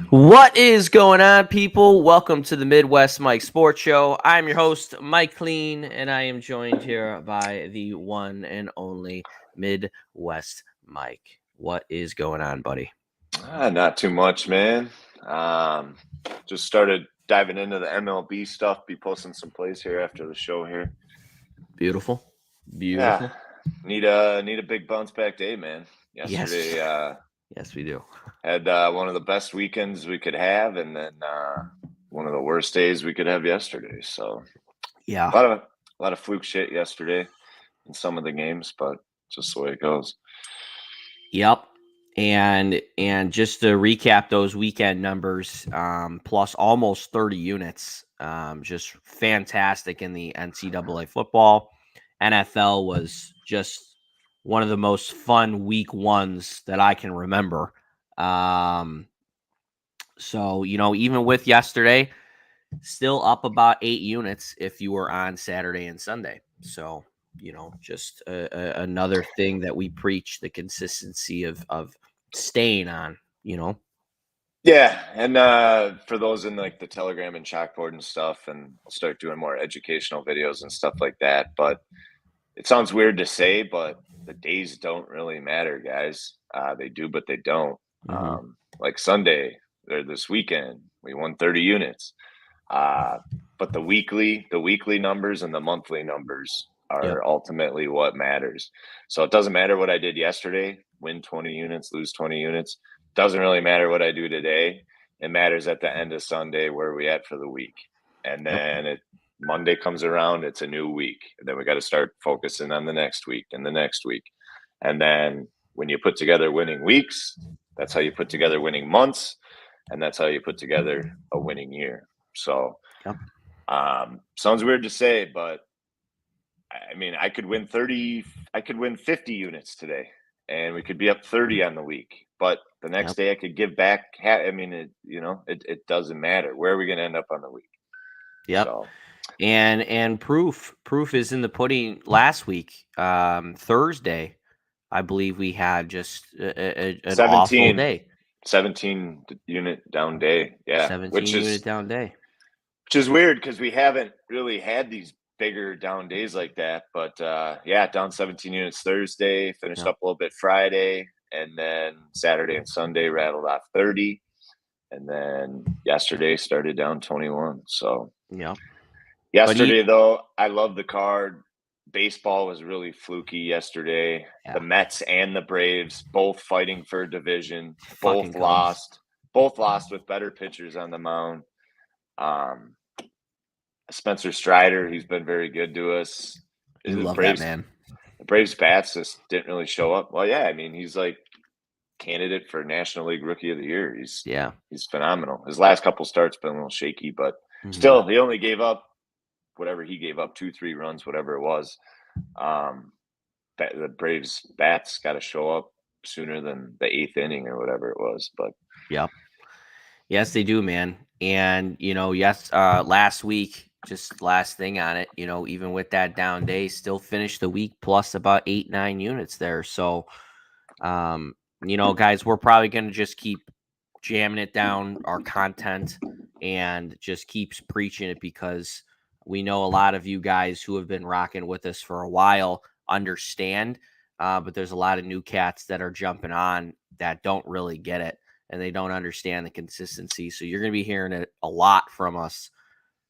What is going on, people? Welcome to the Midwest Mike Sports Show. I'm your host, Mike Klean, and I am joined here by the one and only Midwest Mike. What is going on, buddy? Not too much, man. Just started diving into the MLB stuff. Be posting some plays here after the show here. Beautiful. Yeah, need a big bounce back day, man. Yesterday, yes, we do. Had one of the best weekends we could have, and then one of the worst days we could have yesterday. So yeah, a lot of fluke shit yesterday in some of the games, but just the way it goes. Yep. And just to recap those weekend numbers, plus almost 30 units, just fantastic in the NCAA football. NFL was just one of the most fun week ones that I can remember. So, even with yesterday, still up about 8 units if you were on Saturday and Sunday. So, just another thing that we preach, the consistency of staying on, Yeah, and for those in like the Telegram and chalkboard and stuff, and I'll start doing more educational videos and stuff like that. But it sounds weird to say, but the days don't really matter, guys. They do, but they don't. Mm-hmm. Like Sunday or this weekend, we won 30 units. But the weekly numbers and the monthly numbers are ultimately what matters. So it doesn't matter what I did yesterday, win 20 units, lose 20 units. Doesn't really matter what I do today. It matters at the end of Sunday where we at for the week. And then Monday comes around, it's a new week. And then we got to start focusing on the next week and the next week. And then when you put together winning weeks, that's how you put together winning months. And that's how you put together a winning year. So sounds weird to say, but I mean, I could win 50 units today, and we could be up 30 on the week. But the next day I could give back. I mean, it doesn't matter. Where are we going to end up on the week? Yep. So. And proof is in the pudding. Last week, Thursday, I believe we had just an awful day. 17 unit down day. Yeah. 17 unit down day. Which is weird because we haven't really had these bigger down days like that. But down 17 units Thursday, finished up a little bit Friday, and then Saturday and Sunday rattled off 30. And then yesterday started down 21. So yesterday, though, I love the card. Baseball was really fluky yesterday. Yeah. The Mets and the Braves both fighting for a division. Both lost with better pitchers on the mound. Spencer Strider, he's been very good to us. You love that, man. The Braves bats just didn't really show up. Well, yeah, I mean, he's like candidate for National League Rookie of the Year. He's phenomenal. His last couple starts been a little shaky, but still, he only gave up whatever he gave up, 2-3 runs, whatever it was. The Braves bats got to show up sooner than the 8th inning or whatever it was. But yes, they do, man. And last week, just last thing on it, even with that down day, still finished the week plus about 8-9 units there. So, guys, we're probably going to just keep jamming it down, our content, and just keeps preaching it, because we know a lot of you guys who have been rocking with us for a while understand, but there's a lot of new cats that are jumping on that don't really get it, and they don't understand the consistency. So you're going to be hearing it a lot from us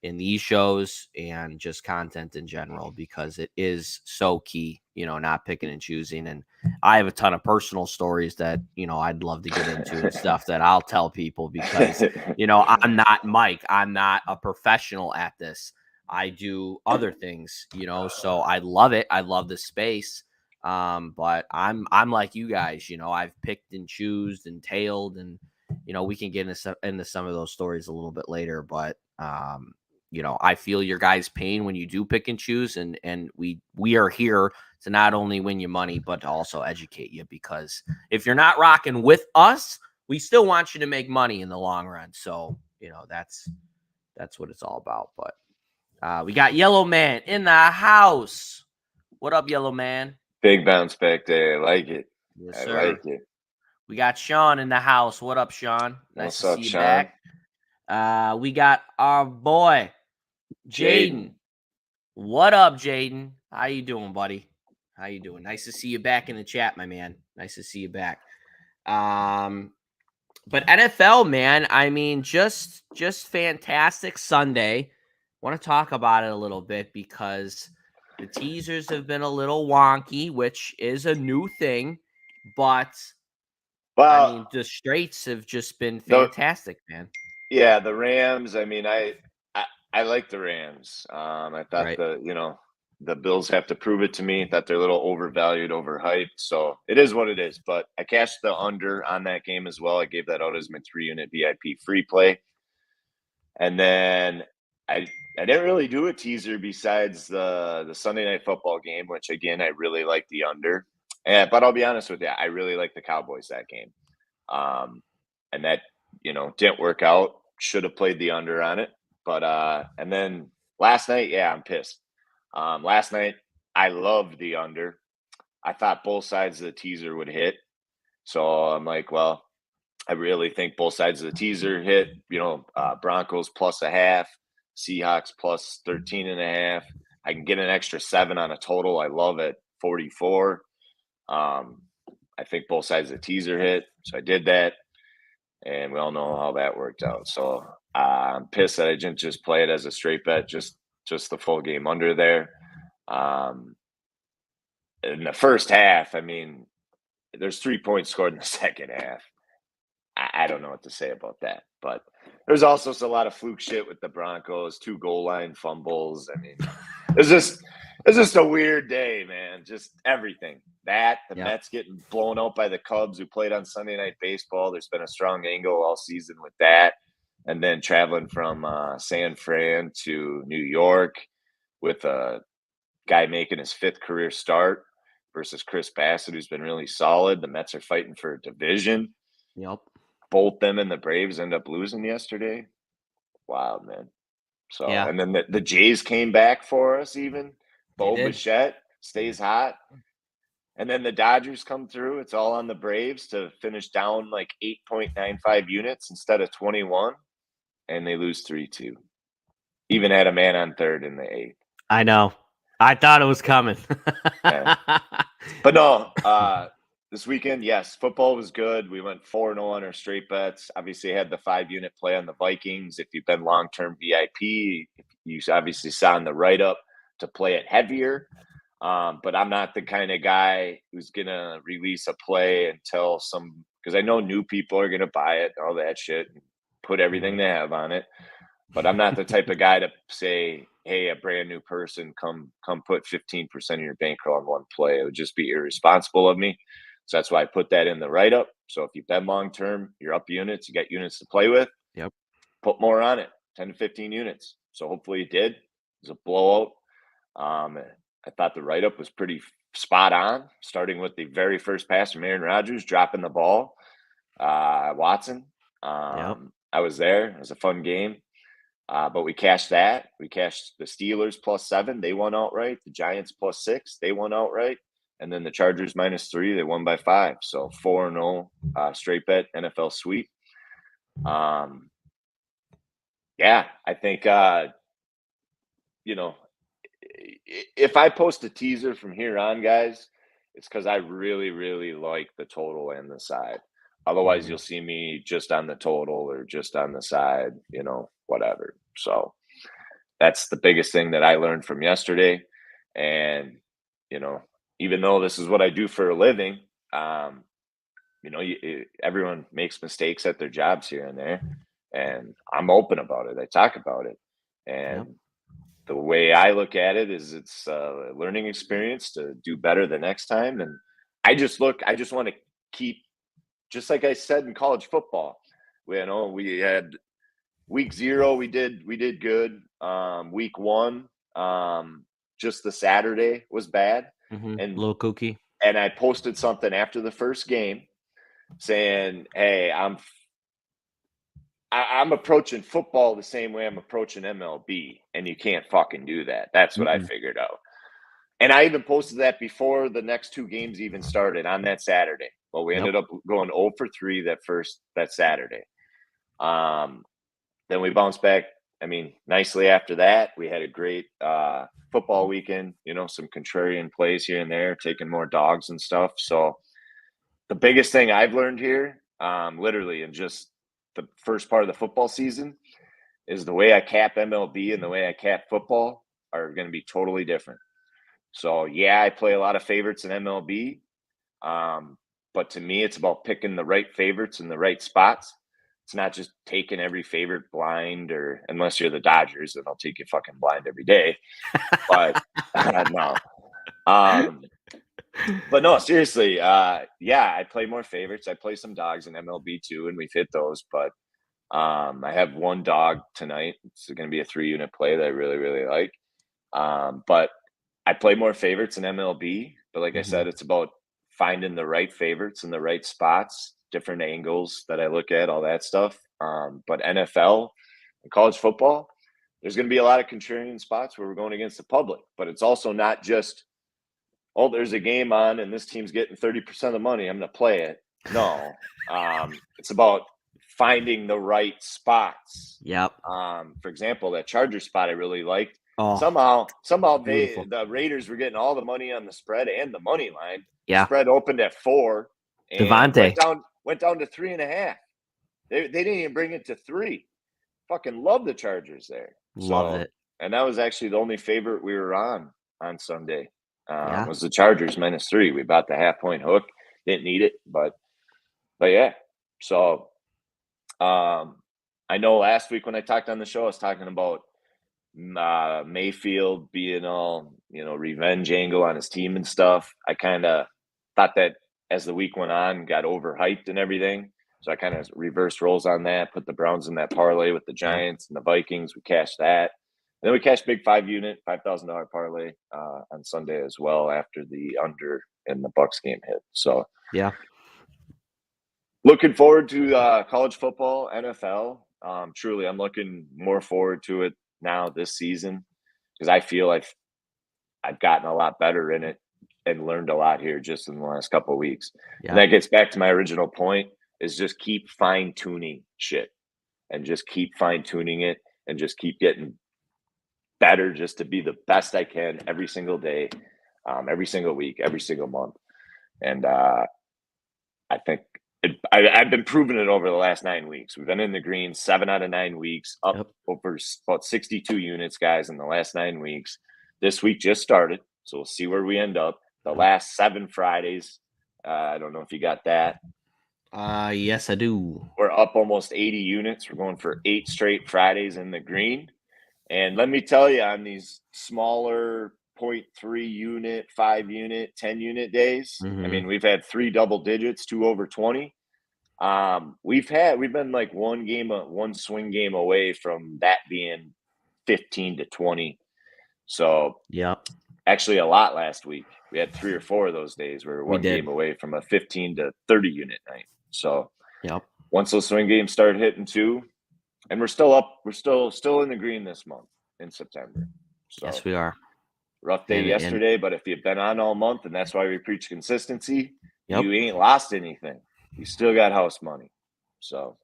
in these shows and just content in general, because it is so key, not picking and choosing. And I have a ton of personal stories that, I'd love to get into and stuff that I'll tell people, because, I'm not Mike. I'm not a professional at this. I do other things, so I love it. I love the space. But I'm like you guys, I've picked and choosed and tailed and we can get into some of those stories a little bit later, but I feel your guys' pain when you do pick and choose, and we are here to not only win you money, but to also educate you, because if you're not rocking with us, we still want you to make money in the long run. So, that's what it's all about. But we got Yellow Man in the house. What up, Yellow Man? Big bounce back there. I like it. Yes, I sir. like it. We got Sean in the house. What up, Sean? Nice What's to up, see you Sean? back. We got our boy, Jaden. What up, Jaden? How you doing, buddy? How you doing? Nice to see you back in the chat, my man. Nice to see you back. But NFL, man, I mean, just fantastic Sunday. Want to talk about it a little bit because the teasers have been a little wonky, which is a new thing, but I Well, mean, the straights have just been the fantastic, man. yeah, the Rams. I mean, I like the Rams. I thought Right. the Bills have to prove it to me that they're a little overvalued, overhyped. So it is what it is. But I cashed the under on that game as well. I gave that out as my 3-unit VIP free play, and then I didn't really do a teaser besides the Sunday Night Football game, which again I really like the under. But I'll be honest with you, I really like the Cowboys that game. And that didn't work out. Should have played the under on it, but and then last night, yeah, I'm pissed. Last night I loved the under. I thought both sides of the teaser would hit, so I'm like, well, I really think both sides of the teaser hit. Broncos plus a half, Seahawks plus 13.5. I can get an extra 7 on a total. I love it. 44. I think both sides of the teaser hit, so I did that, and we all know how that worked out. So I'm pissed that I didn't just play it as a straight bet, just the full game under there. In the first half, I mean, there's 3 points scored in the second half. I don't know what to say about that, but there's also a lot of fluke shit with the Broncos, 2 goal line fumbles. I mean, it's just a weird day, man. Just everything. The Mets getting blown out by the Cubs who played on Sunday Night Baseball. There's been a strong angle all season with that. And then traveling from San Fran to New York with a guy making his 5th career start versus Chris Bassett, who's been really solid. The Mets are fighting for a division. Yep. Both them and the Braves end up losing yesterday. Wild, man. So, Yeah. and then the Jays came back for us even. Bo did. Bichette stays hot. And then the Dodgers come through. It's all on the Braves to finish down like 8.95 units instead of 21. And they lose 3-2. Even had a man on third in the 8th. I know. I thought it was coming. Yeah. But no, this weekend, yes, football was good. We went 4-0 on our straight bets. Obviously, had the 5-unit play on the Vikings. If you've been long-term VIP, you obviously saw in the write-up to play it heavier. But I'm not the kind of guy who's going to release a play until because I know new people are going to buy it and all that shit and put everything they have on it. But I'm not the type of guy to say, hey, a brand new person, come put 15% of your bankroll on one play. It would just be irresponsible of me. So that's why I put that in the write-up. So if you've been long-term, you're up units, you got units to play with. Yep. Put more on it, 10 to 15 units. So hopefully it did. It was a blowout. I thought the write-up was pretty spot on, starting with the very first pass from Aaron Rodgers, dropping the ball. Watson. Yep. I was there. It was a fun game. But we cashed that. We cashed the Steelers plus 7. They won outright. The Giants plus 6. They won outright. And then the Chargers minus 3. They won by 5. So 4-0 straight bet NFL sweep. Yeah, I think, if I post a teaser from here on, guys, it's because I really, really like the total and the side. Otherwise, you'll see me just on the total or just on the side, whatever. So that's the biggest thing that I learned from yesterday. And, even though this is what I do for a living, everyone makes mistakes at their jobs here and there. And I'm open about it. I talk about it. And the way I look at it is it's a learning experience to do better the next time. And I just want to keep, just like I said in college football, We had week 0, we did good. Week 1, just the Saturday was bad, A and little kooky. I posted something after the first game saying, "Hey, I'm approaching football the same way I'm approaching MLB, and you can't fucking do that." That's what I figured out. And I even posted that before the next 2 games even started on that Saturday. Well, we ended up going 0 for 3 that Saturday. Then we bounced back, nicely after that. We had a great football weekend, some contrarian plays here and there, taking more dogs and stuff. So the biggest thing I've learned here, literally in just the first part of the football season, is the way I cap MLB and the way I cap football are going to be totally different. So yeah, I play a lot of favorites in MLB, but to me, it's about picking the right favorites in the right spots. It's not just taking every favorite blind, or unless you're the Dodgers, then I'll take you fucking blind every day. But no. But no, seriously, yeah, I play more favorites. I play some dogs in MLB too, and we've hit those. But I have one dog tonight. It's going to be a 3-unit play that I really, really like. But I play more favorites in MLB. But like I said, it's about finding the right favorites in the right spots, different angles that I look at, all that stuff. But NFL and college football, there's going to be a lot of contrarian spots where we're going against the public. But it's also not just, oh, there's a game on and this team's getting 30% of the money, I'm going to play it. No, it's about finding the right spots. Yep. For example, that Charger spot I really liked. Oh, Somehow beautiful. the Raiders were getting all the money on the spread and the money line. Yeah. Spread opened at 4 and Devontae went down to 3.5. They didn't even bring it to 3. Fucking love the Chargers there. Love it. And that was actually the only favorite we were on Sunday. Yeah. Was the Chargers -3. We bought the half-point hook. Didn't need it, but yeah. So I know last week when I talked on the show, I was talking about Mayfield being all, revenge angle on his team and stuff. I kind of thought that as the week went on, got overhyped and everything. So I kind of reversed roles on that, put the Browns in that parlay with the Giants and the Vikings. We cashed that. And then we cashed big $5-unit, $5,000 parlay on Sunday as well after the under and the Bucks game hit. So yeah, looking forward to college football, NFL. Truly, I'm looking more forward to it now this season because I feel like I've gotten a lot better in it and learned a lot here just in the last couple of weeks. yeah. And that gets back to my original point, is just keep fine-tuning shit and just keep fine-tuning it and just keep getting better just to be the best I can every single day, every single week, every single month. And I think I've been proving it over the last 9 weeks. We've been in the green 7 out of 9 weeks, up over about 62 units, guys, in the last 9 weeks. This week just started, so we'll see where we end up. The last 7 Fridays, I don't know if you got that. Yes, I do. We're up almost 80 units. We're going for 8 straight Fridays in the green. And let me tell you, on these smaller 0.3 unit, 5 unit, 10 unit days, we've had 3 double digits, 2 over 20. We've been like one swing game away from that being 15 to 20. So actually a lot last week. We had 3 or 4 of those days where we were one game away from a 15 to 30 unit night. So once those swing games started hitting too, and we're still up, we're still in the green this month in September. So yes, we are. Rough day yesterday, but if you've been on all month, and that's why we preach consistency, you ain't lost anything. You still got house money. So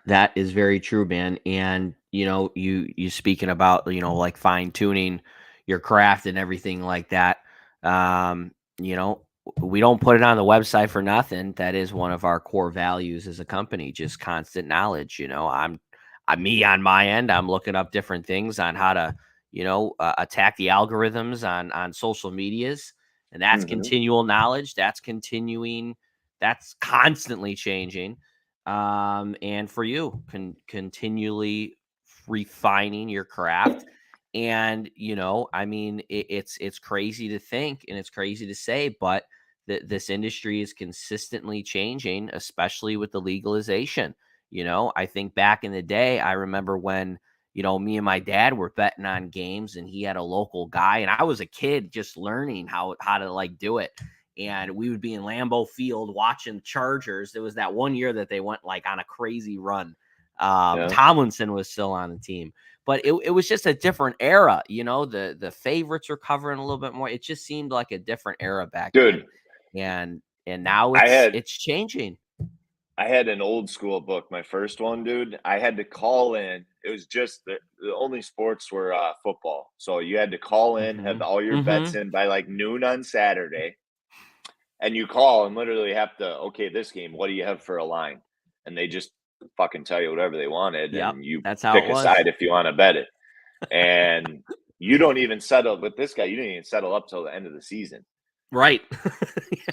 that is very true, man. And you speaking about like fine tuning your craft and everything like that. We don't put it on the website for nothing. That is one of our core values as a company, just constant knowledge. I'm me on my end. I'm looking up different things on how to attack the algorithms on social medias, and that's continual knowledge. That's continuing. That's constantly changing. And for you, continually refining your craft. And it's crazy to think and it's crazy to say, but this industry is consistently changing, especially with the legalization. I think back in the day, I remember when, me and my dad were betting on games and he had a local guy and I was a kid just learning how to like do it. And we would be in Lambeau Field watching Chargers. There was that one year that they went like on a crazy run. Yeah. Tomlinson was still on the team, but it was just a different era. The favorites were covering a little bit more. It just seemed like a different era back Dude, then. And now I it's changing. had an old school book, my first one, dude. I had to call in. It was just the only sports were football. So you had to call in, have all your bets in by like noon on Saturday. And you call and literally have to, okay, this game, what do you have for a line? And they just fucking tell you whatever they wanted. Yep, And you that's how pick it a was. side if you want to bet it. And you don't even settle with this guy. You didn't even settle up till the end of the season. Right.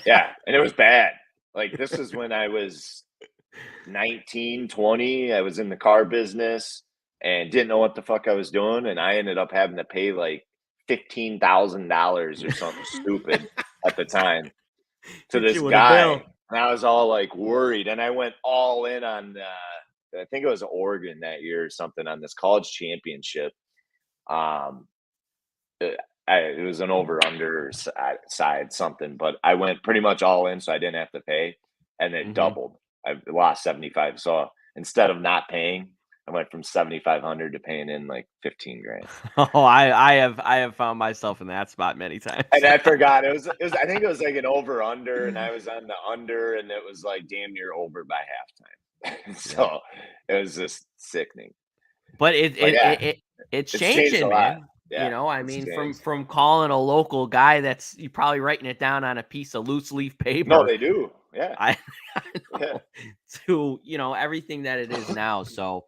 Yeah. And it was bad. Like, this is when I was 19, 20. I was in the car business and didn't know what the fuck I was doing. And I ended up having to pay like $15,000 or something stupid at the time to Hit this you with a guy. bill. And I was all like worried. And I went all in on, I think it was Oregon that year or something, on this college championship. It was an over under side something, but I went pretty much all in, so I didn't have to pay, and it doubled. I lost 75. So instead of not paying, I went from 7,500 to paying in like 15 grand. Oh, I have found myself in that spot many times. And I forgot it was I think it was like an over under, and I was on the under, and it was like damn near over by halftime. So it was just sickening. But Yeah, it's it's changed changing, a lot. man. Yeah, I it's mean, changed. from calling a local guy that's you probably writing it down on a piece of loose leaf paper. No, they do. Yeah. I know, Yeah. to everything that it is now. So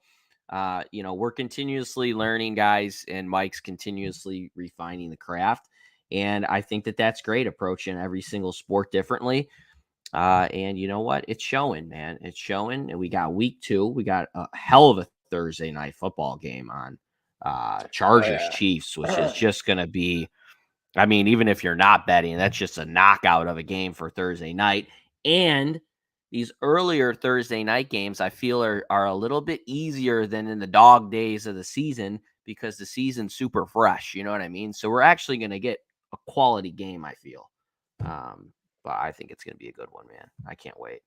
we're continuously learning, guys, and Mike's continuously refining the craft. And I think that that's great, approaching every single sport differently. And you know what? It's showing, man. It's showing. And we got week 2. We got a hell of a Thursday night football game on Chargers Chiefs, which is just going to be, I mean, even if you're not betting, that's just a knockout of a game for Thursday night. And these earlier Thursday night games, I feel are a little bit easier than in the dog days of the season because the season's super fresh. You know what I mean? So we're actually going to get a quality game, I feel. But I think it's going to be a good one, man. I can't wait.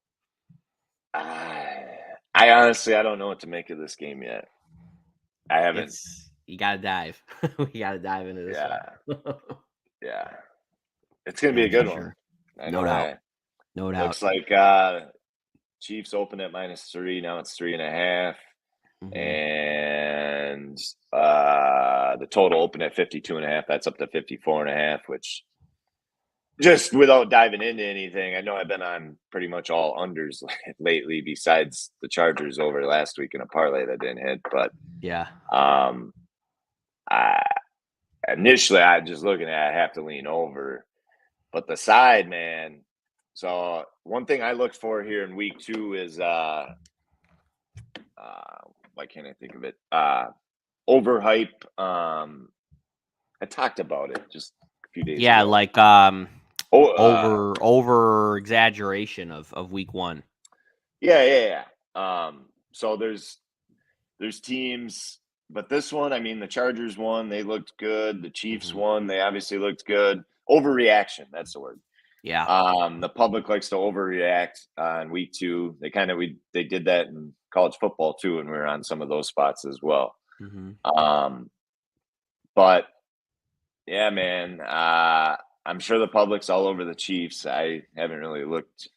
I honestly, I don't know what to make of this game yet. I haven't. You got to dive. We got to dive into this one. Yeah. It's going to be a good one. No doubt. No doubt. Looks like Chiefs open at -3. Now it's 3.5. And the total open at 52.5. That's up to 54.5, which, just without diving into anything, I know I've been on pretty much all unders lately, besides the Chargers over last week in a parlay that didn't hit. But yeah, initially I just looking at it, I have to lean over, but the side, man. So one thing I looked for here in week 2 is why can't I think of it? Overhype. I talked about it just a few days ago. Yeah, like over exaggeration of week 1. Yeah. So there's teams, but this one, I mean, the Chargers won, they looked good. The Chiefs won, they obviously looked good. Overreaction, that's the word. Yeah. The public likes to overreact on week 2. They did that in college football too, and we were on some of those spots as well. But yeah, man, I'm sure the public's all over the Chiefs. I haven't really looked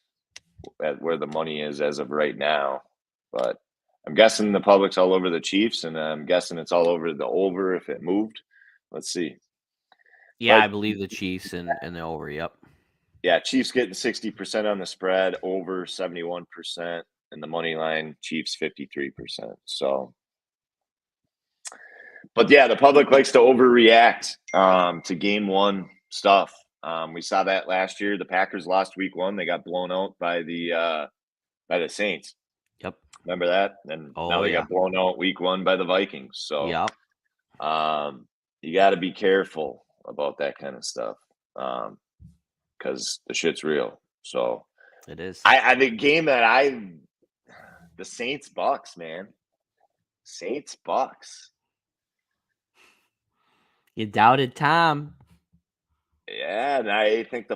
at where the money is as of right now, but I'm guessing the public's all over the Chiefs, and I'm guessing it's all over the over if it moved. Let's see. Yeah, I believe the Chiefs and the over. Yep. Yeah, Chiefs getting 60% on the spread, over 71%, and the money line, Chiefs 53%. So, but yeah, the public likes to overreact to game 1 stuff. We saw that last year. The Packers lost week 1. They got blown out by the Saints. Yep. Remember that? And now they got blown out week 1 by the Vikings. So yep. You got to be careful about that kind of stuff because the shit's real. So it is. The game that the Saints Bucks, man. Saints Bucks. You doubted Tom. Yeah, and I think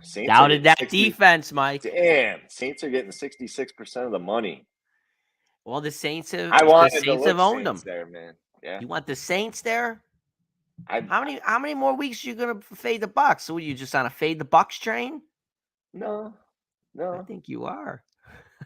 Saints Doubted that defense, Mike. Damn, Saints are getting 66% of the money. Well, the Saints have. I wanted the Saints to have look owned Saints them. there, man. Yeah. You want the Saints there? How many more weeks are you gonna fade the Bucks? So you just on a fade the Bucks train? No. I think you are.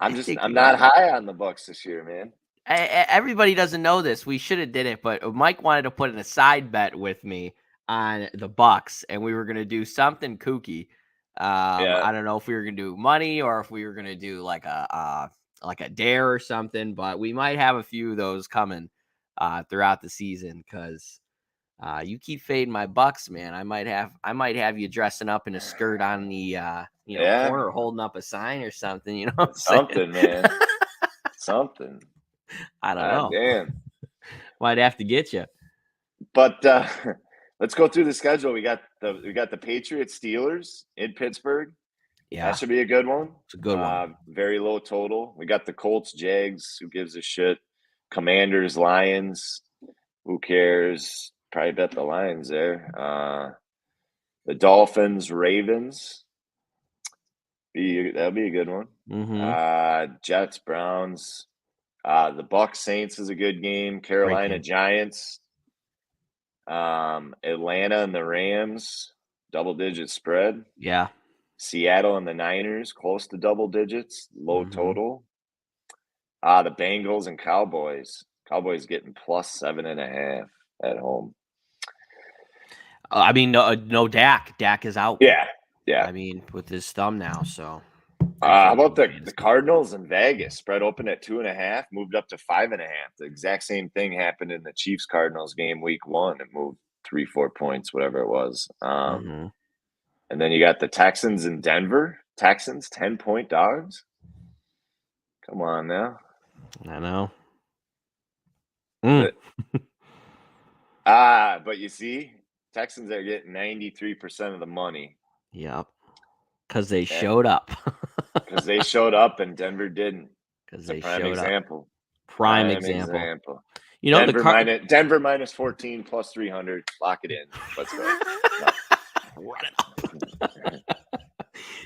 I'm not high on the Bucks this year, man. Everybody doesn't know this. We should have did it, but Mike wanted to put in a side bet with me on the Bucks, and we were gonna do something kooky. I don't know if we were gonna do money or if we were gonna do like a dare or something, but we might have a few of those coming throughout the season because you keep fading my Bucks, man. I might have you dressing up in a skirt on the corner, holding up a sign or something. You know what I'm something, saying? Man. Something. I don't know. Damn. Might have to get you. But let's go through the schedule. We got the Patriots Steelers in Pittsburgh. Yeah, that should be a good one. It's a good one. Very low total. We got the Colts Jags. Who gives a shit? Commanders Lions. Who cares? Probably bet the Lions there. The Dolphins Ravens. That'll be a good one. Mm-hmm. Jets Browns. The Bucs Saints is a good game. Carolina Giants. Atlanta and the Rams, double-digit spread. Yeah. Seattle and the Niners, close to double digits, low total. The Bengals and Cowboys. Cowboys getting plus 7.5 at home. I mean, no Dak. Dak is out. Yeah. I mean, with his thumb now, so. How about the Cardinals in Vegas? Spread open at 2.5, moved up to 5.5. The exact same thing happened in the Chiefs Cardinals game week 1. It moved 3-4 points, whatever it was. And then you got the Texans in Denver. Texans 10-point dogs. Come on now. I know. But you see, Texans are getting 93% of the money. Yep. Because they showed up. Because they showed up and Denver didn't. Because they prime showed example. up. Prime example. You know, Denver minus 14 plus 300. Lock it in. Let's go. Run it up.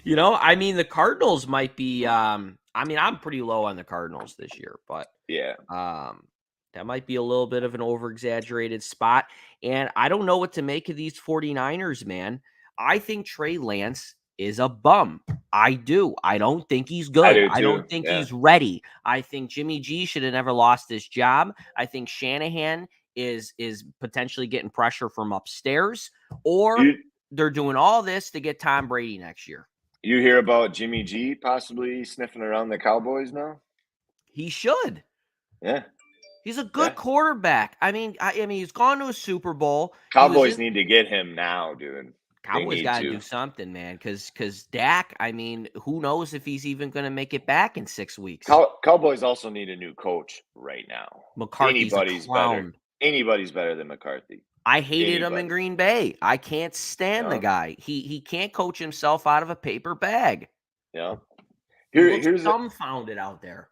You know, I mean, the Cardinals might be. I mean, I'm pretty low on the Cardinals this year, but yeah, that might be a little bit of an over-exaggerated spot. And I don't know what to make of these 49ers, man. I think Trey Lance is a bum. I do. I don't think he's good. I don't think he's ready. I think Jimmy G should have never lost his job. I think Shanahan is potentially getting pressure from upstairs, or they're doing all this to get Tom Brady next year. You hear about Jimmy G possibly sniffing around the Cowboys now? He should. Yeah. He's a good quarterback. I mean, he's gone to a Super Bowl. Cowboys need to get him now, dude. Cowboys got to do something, man, because Dak, I mean, who knows if he's even going to make it back in 6 weeks. Cowboys also need a new coach right now. McCarthy's a clown. Anybody's better than McCarthy. I hated him in Green Bay. I can't stand the guy. He can't coach himself out of a paper bag. Yeah. Here's dumbfounded out there.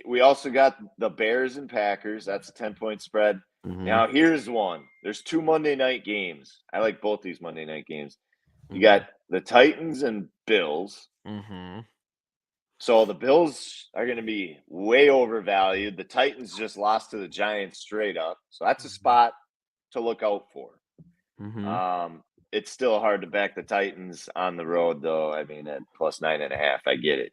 We also got the Bears and Packers. That's a 10-point spread. Now, here's one. There's 2 Monday night games. I like both these Monday night games. You got the Titans and Bills. So the Bills are going to be way overvalued. The Titans just lost to the Giants straight up. So that's a spot to look out for. It's still hard to back the Titans on the road, though. I mean, at plus 9.5, I get it.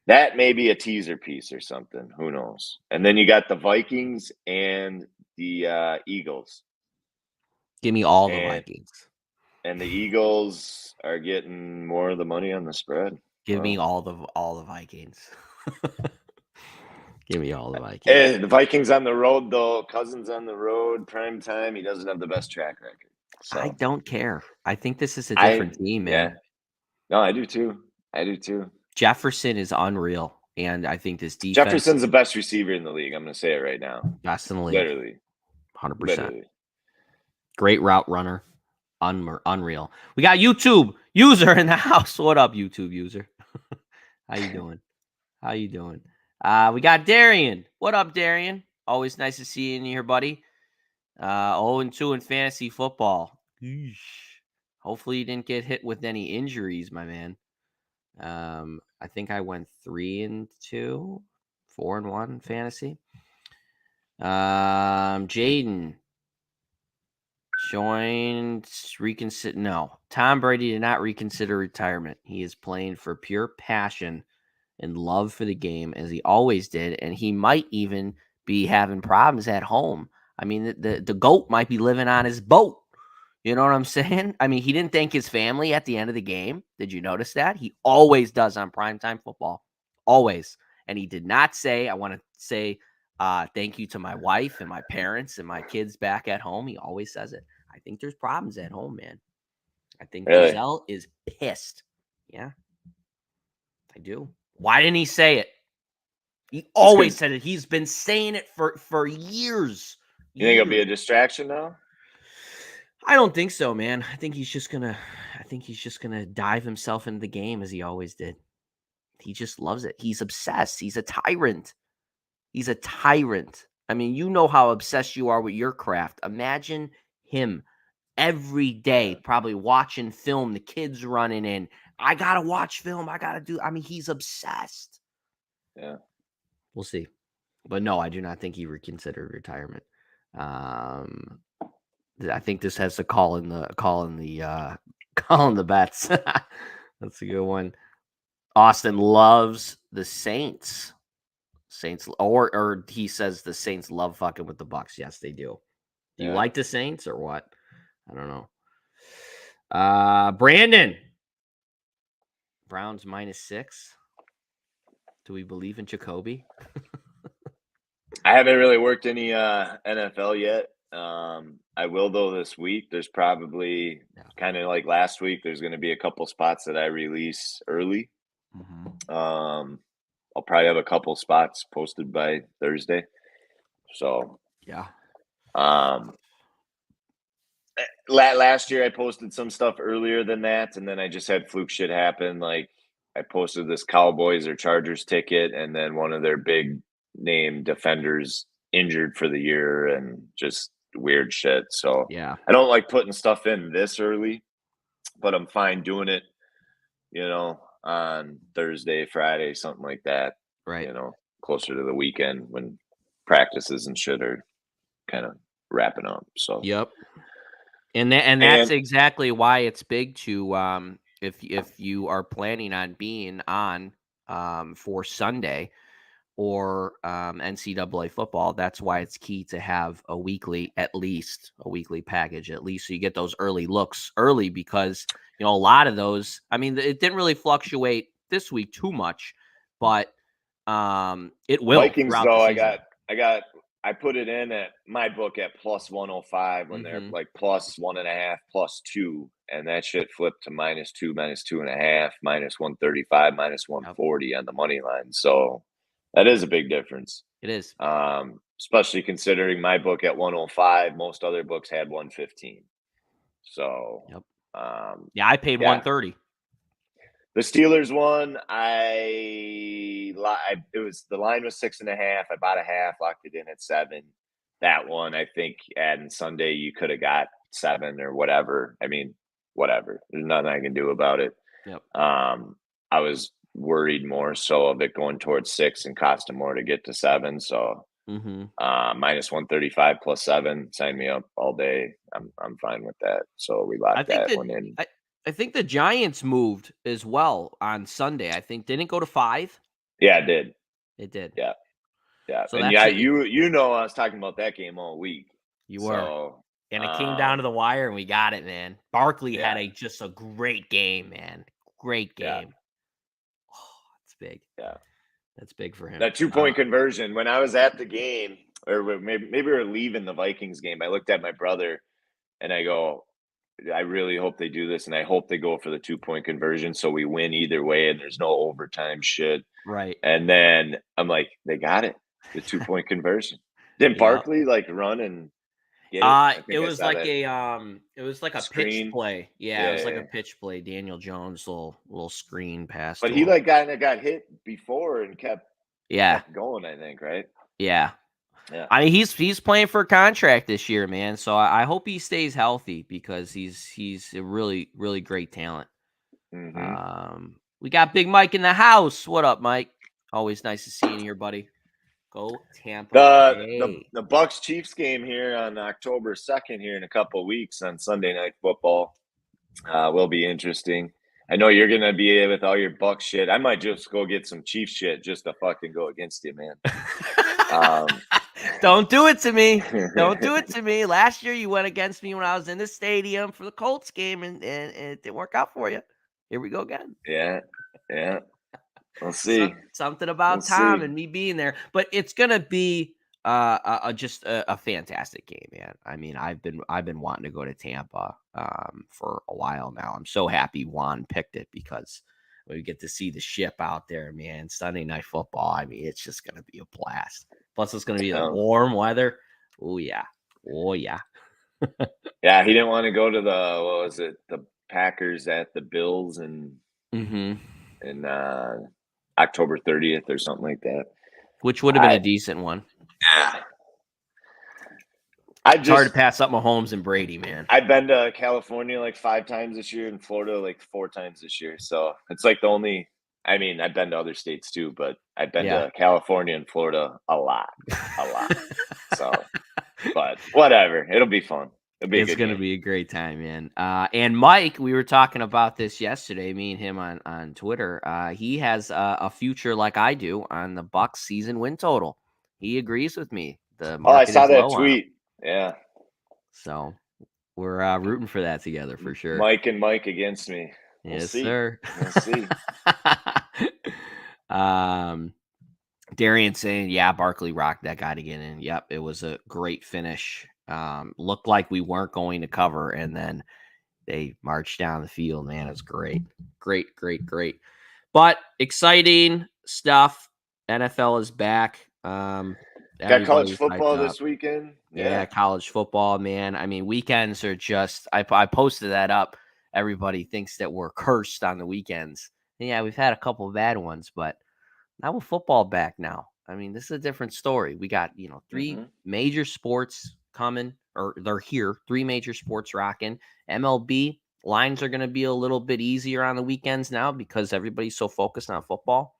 That may be a teaser piece or something. Who knows? And then you got the Vikings and the Eagles. Give me all the Vikings. And the Eagles are getting more of the money on the spread. Give me all the Vikings. Give me all the Vikings. And the Vikings on the road, though. Cousins on the road, prime time. He doesn't have the best track record. So. I don't care. I think this is a different team, man. Yeah. No, I do too. Jefferson is unreal, and I think this defense. Jefferson's the best receiver in the league. I'm going to say it right now. Best in the league. Literally. 100%. Great route runner. Unreal. We got YouTube user in the house. What up, YouTube user? How you doing? How you doing? We got Darian. What up, Darian? Always nice to see you in here, buddy. 0-2 in fantasy football. Yeesh. Hopefully you didn't get hit with any injuries, my man. I think I went 3-2, 4-1 in fantasy. Jaden joined reconsider. No, Tom Brady did not reconsider retirement. He is playing for pure passion and love for the game, as he always did, and he might even be having problems at home. I mean, the GOAT might be living on his boat. You know what I'm saying? I mean, he didn't thank his family at the end of the game. Did you notice that? He always does on primetime football. Always. And he did not say, I want to say thank you to my wife and my parents and my kids back at home. He always says it. I think there's problems at home, man. I think Really? Giselle is pissed. Yeah, I do. Why didn't he say it? He always said it. He's been saying it for years. You think it'll be a distraction now? I don't think so, man. I think he's just gonna dive himself into the game as he always did. He just loves it. He's obsessed. He's a tyrant. He's a tyrant. I mean, you know how obsessed you are with your craft. Imagine him every day, probably watching film, the kids running in. I gotta watch film. I mean, he's obsessed. Yeah. We'll see. But no, I do not think he reconsidered retirement. I think this has to call in the bets. That's a good one. Austin loves the Saints. Or he says the Saints love fucking with the Bucks. Yes, they do. Do you like the Saints or what? I don't know. Brandon. Browns -6. Do we believe in Jacoby? I haven't really worked any NFL yet. I will though this week. There's probably kind of like last week. There's going to be a couple spots that I release early. Mm-hmm. I'll probably have a couple spots posted by Thursday. So yeah. Last year I posted some stuff earlier than that, and then I just had fluke shit happen. Like I posted this Cowboys or Chargers ticket, and then one of their big name defenders injured for the year, and just weird shit. So yeah, I don't like putting stuff in this early, but I'm fine doing it, on Thursday, Friday, something like that. right. Closer to the weekend when practices and shit are kind of wrapping up. So yep. And that's exactly why it's big to if you are planning on being on for Sunday or NCAA football, that's why it's key to have at least a weekly package, at least so you get those early looks early, because a lot of those, I mean, it didn't really fluctuate this week too much, but it will. Vikings though, I put it in at my book at plus 105 when they're like plus 1.5, plus 2, and that shit flipped to -2, -2.5, -135, -140 on the money line. So that is a big difference. It is. Especially considering my book at 105, most other books had 115. So yep. I paid 130. The Steelers one, the line was 6.5. I bought a half, locked it in at 7. That one, I think, adding Sunday, you could have got 7 or whatever. I mean, whatever. There's nothing I can do about it. Yep. I was worried more so of it going towards 6 and costing more to get to 7. So -135 plus 7, sign me up all day. I'm fine with that. So we locked that one in. I think the Giants moved as well on Sunday. I think didn't it go to 5? Yeah, it did. It did. Yeah. Yeah. So and you I was talking about that game all week. You were. And it came down to the wire and we got it, man. Barkley had just a great game, man. Great game. Yeah. Oh, it's big. Yeah. That's big for him. That 2-point conversion. When I was at the game, or maybe we were leaving the Vikings game, I looked at my brother and I go, I really hope they do this, and I hope they go for the 2-point conversion so we win either way and there's no overtime shit. Right. And then I'm like, they got it. The 2-point conversion. Didn't Barkley run and get it? I It think I was saw like that it was like a pitch screen. play. Yeah, it Yeah, was like yeah, a yeah. pitch play. Daniel Jones little screen pass But to he him. like got hit before and Yeah, kept going, I think, right? yeah. Yeah. I mean, he's playing for a contract this year, man. So I hope he stays healthy because he's a really great talent. Hmm. We got Big Mike in the house. What up, Mike? Always nice to see you here, buddy. Go Tampa Bay. The Bucks Chiefs game here on October 2nd here in a couple of weeks on Sunday Night Football will be interesting. I know you're gonna be with all your Bucks shit. I might just go get some Chiefs shit just to fucking go against you, man. Don't do it to me. Don't do it to me. Last year you went against me when I was in the stadium for the Colts game and it didn't work out for you. Here we go again. Yeah, yeah. We'll see. Something We'll about Tom see. and me being there, but it's gonna be just a fantastic game, man. I mean, I've been wanting to go to Tampa for a while now. I'm so happy Juan picked it because we get to see the ship out there, man. Sunday Night Football. I mean, it's just gonna be a blast. Plus, it's gonna be the Um, warm weather. Oh yeah, oh yeah. yeah, he didn't want to go to the what was it? The Packers at the Bills and Mm-hmm. in October 30th or something like that. Which would have been I a decent one. yeah. I It's hard to just pass up Mahomes and Brady, man. I've been to California like 5 times this year and Florida like 4 times this year. So it's like the only I mean, I've been to other states too, but I've been Yeah. to California and Florida a lot. A lot. So but whatever. It'll be fun. It'll be a It's good gonna game. be a great time, man. And Mike, we were talking about this yesterday, me and him on Twitter. He has a future like I do on the Bucks season win total. He agrees with me. The Oh, I market saw is that low on him, tweet. Yeah. so we're rooting for that together for sure. Mike and Mike against me. We'll Yes, see. sir. We'll see. um, Darian saying, "Yeah, Barkley rocked that guy to get in." Yep, it was a great finish. Looked like we weren't going to cover, and then they marched down the field. Man, it's great, great. But exciting stuff. NFL is back. Got college Everybody's hyped football up. this weekend. Yeah, Yeah. college football, man. I mean, weekends are just. I posted that up. Everybody thinks that we're cursed on the weekends. And yeah, we've had a couple of bad ones, but now with football back now. I mean, this is a different story. We got, three Hmm. major sports coming, or they're here, three major sports rocking. MLB lines are going to be a little bit easier on the weekends now because everybody's so focused on football.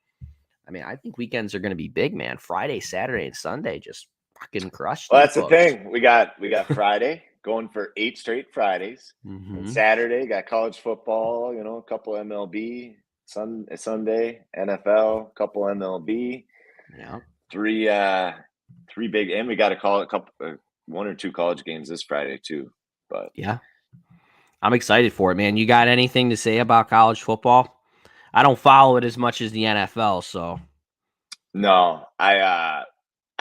I mean, I think weekends are going to be big, man. Friday, Saturday, and Sunday just fucking crush Well, these that's the books. thing. We got Friday going for 8 straight Fridays, and Mm-hmm. Saturday got college football. A couple MLB. Sunday NFL, couple MLB, Yeah. three big, and we got to call it a couple, 1 or 2 college games this Friday too. But Yeah. I'm excited for it, man. You got anything to say about college football? I don't follow it as much as the NFL, so. no, I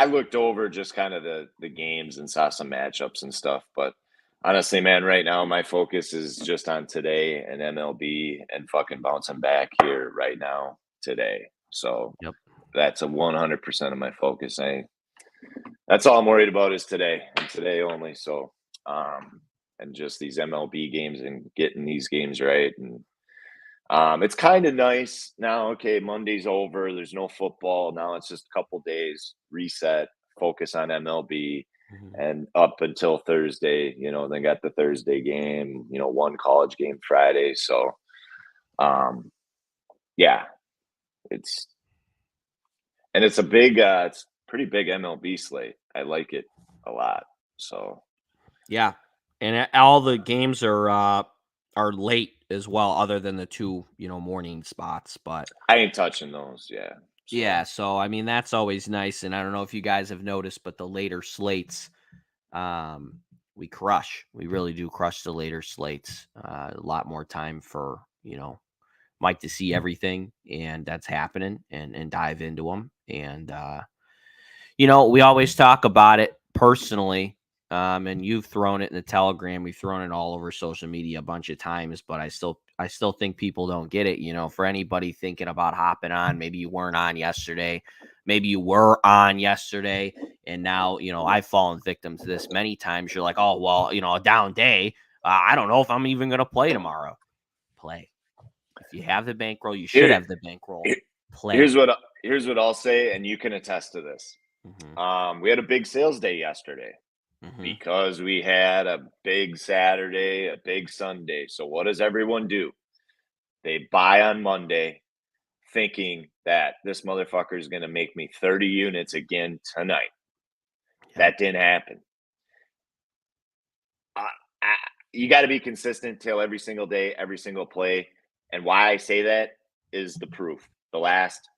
looked over just kind of the games and saw some matchups and stuff. But honestly, man, right now my focus is just on today and MLB and fucking bouncing back here right now today. So Yep. that's a 100% of my focus. That's all I'm worried about is today and today only. So, and just these MLB games and getting these games right. And it's kind of nice now. Okay, Monday's over. There's no football now. It's just a couple days reset, focus on MLB, Mhm. and up until Thursday. They got the Thursday game. One college game Friday. So, yeah, it's it's a big, it's pretty big MLB slate. I like it a lot. So Yeah, and all the games are late as well, other than the two morning spots. But I ain't touching those. Yeah. yeah, So so I mean that's always nice. And I don't know if you guys have noticed, but the later slates, um, we crush. We really do crush the later slates. A lot more time for Mike to see everything, and that's happening, and dive into them. And we always talk about it personally. And you've thrown it in the Telegram. We've thrown it all over social media a bunch of times, but I still think people don't get it. For anybody thinking about hopping on, maybe you weren't on yesterday. maybe you were on yesterday, and now, I've fallen victim to this many times. You're like, oh, well, a down day. I don't know if I'm even going to play tomorrow. Play. If you have the bankroll, you should have the bankroll. Play. Here's what I'll say, and you can attest to this. Mm-hmm. We had a big sales day yesterday. Because we had a big Saturday, a big Sunday. So what does everyone do? They buy on Monday thinking that this motherfucker is going to make me 30 units again tonight. Yep. That didn't happen. You got to be consistent till every single day, every single play. And why I say that is the proof. The last